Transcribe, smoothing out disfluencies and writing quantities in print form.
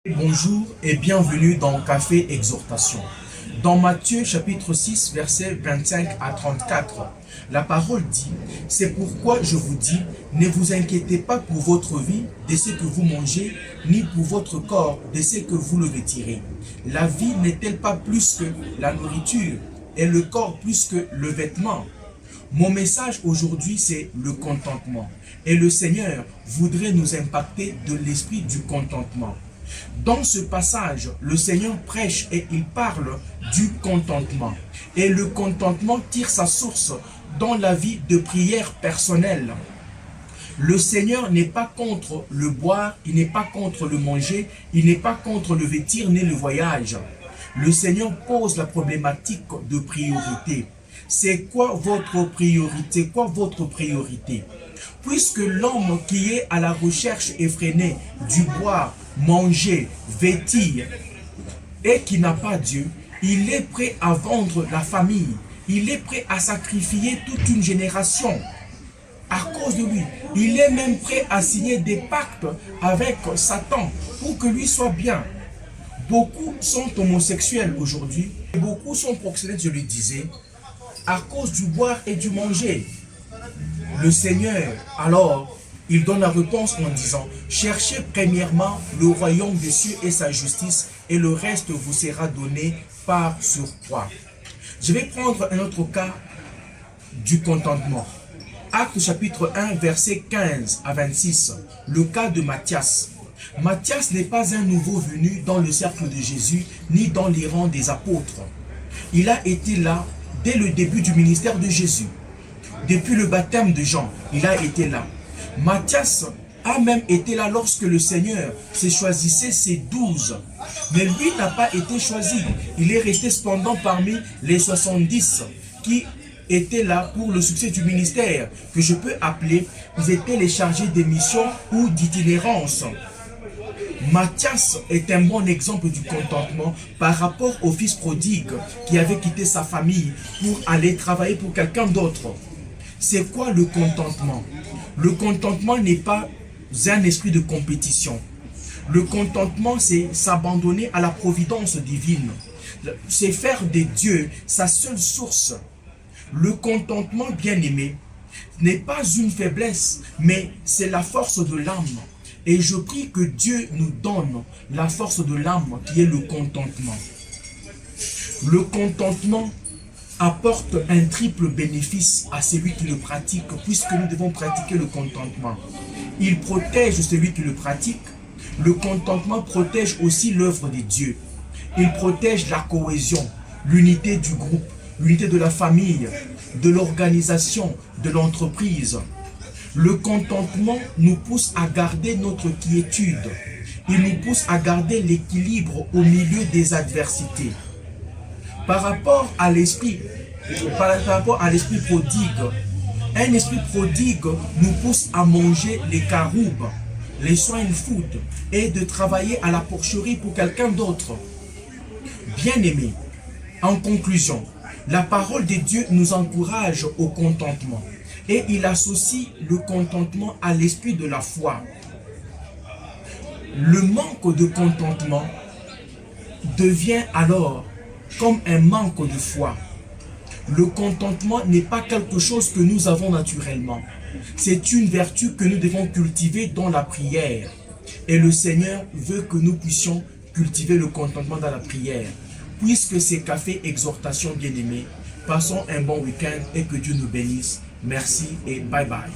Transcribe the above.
Bonjour et bienvenue dans Café Exhortation. Dans Matthieu chapitre 6, versets 25 à 34, la parole dit: « C'est pourquoi je vous dis, ne vous inquiétez pas pour votre vie de ce que vous mangez, ni pour votre corps de ce que vous le vêtirez. La vie n'est-elle pas plus que la nourriture, et le corps plus que le vêtement ?» Mon message aujourd'hui, c'est le contentement. Et le Seigneur voudrait nous impacter de l'esprit du contentement. Dans ce passage, le Seigneur prêche et il parle du contentement. Et le contentement tire sa source dans la vie de prière personnelle. Le Seigneur n'est pas contre le boire, il n'est pas contre le manger, il n'est pas contre le vêtir ni le voyage. Le Seigneur pose la problématique de priorité. C'est quoi votre priorité? Quoi votre priorité? Puisque l'homme qui est à la recherche effrénée du boire, manger, vêtir et qui n'a pas Dieu, il est prêt à vendre la famille. Il est prêt à sacrifier toute une génération à cause de lui. Il est même prêt à signer des pactes avec Satan pour que lui soit bien. Beaucoup sont homosexuels aujourd'hui. Beaucoup sont proxénètes, je le disais, à cause du boire et du manger. Le Seigneur, alors, il donne la réponse en disant: « Cherchez premièrement le royaume des cieux et sa justice, et le reste vous sera donné par surcroît. » Je vais prendre un autre cas du contentement. Actes chapitre 1, versets 15 à 26, le cas de Matthias. Matthias n'est pas un nouveau venu dans le cercle de Jésus, ni dans les rangs des apôtres. Il a été là dès le début du ministère de Jésus. Depuis le baptême de Jean, il a été là. Matthias a même été là lorsque le Seigneur se choisissait ses 12. Mais lui n'a pas été choisi. Il est resté cependant parmi les 70 qui étaient là pour le succès du ministère, que je peux appeler, ils étaient les chargés des missions ou d'itinérance. Matthias est un bon exemple du contentement par rapport au fils prodigue qui avait quitté sa famille pour aller travailler pour quelqu'un d'autre. C'est quoi le contentement? Le contentement n'est pas un esprit de compétition. Le contentement, c'est s'abandonner à la providence divine. C'est faire de Dieu sa seule source. Le contentement, bien-aimé, n'est pas une faiblesse, mais c'est la force de l'âme. Et je prie que Dieu nous donne la force de l'âme qui est le contentement. Le contentement apporte un triple bénéfice à celui qui le pratique, puisque nous devons pratiquer le contentement. Il protège celui qui le pratique. Le contentement protège aussi l'œuvre de Dieu. Il protège la cohésion, l'unité du groupe, l'unité de la famille, de l'organisation, de l'entreprise. Le contentement nous pousse à garder notre quiétude. Il nous pousse à garder l'équilibre au milieu des adversités. Par rapport à l'esprit prodigue, un esprit prodigue nous pousse à manger les caroubes, les swine food et de travailler à la porcherie pour quelqu'un d'autre. Bien-aimés, en conclusion, la parole de Dieu nous encourage au contentement et il associe le contentement à l'esprit de la foi. Le manque de contentement devient alors comme un manque de foi. Le contentement n'est pas quelque chose que nous avons naturellement. C'est une vertu que nous devons cultiver dans la prière. Et le Seigneur veut que nous puissions cultiver le contentement dans la prière. Puisque c'est Café Exhortation, bien-aimés, passons un bon week-end et que Dieu nous bénisse. Merci et bye bye.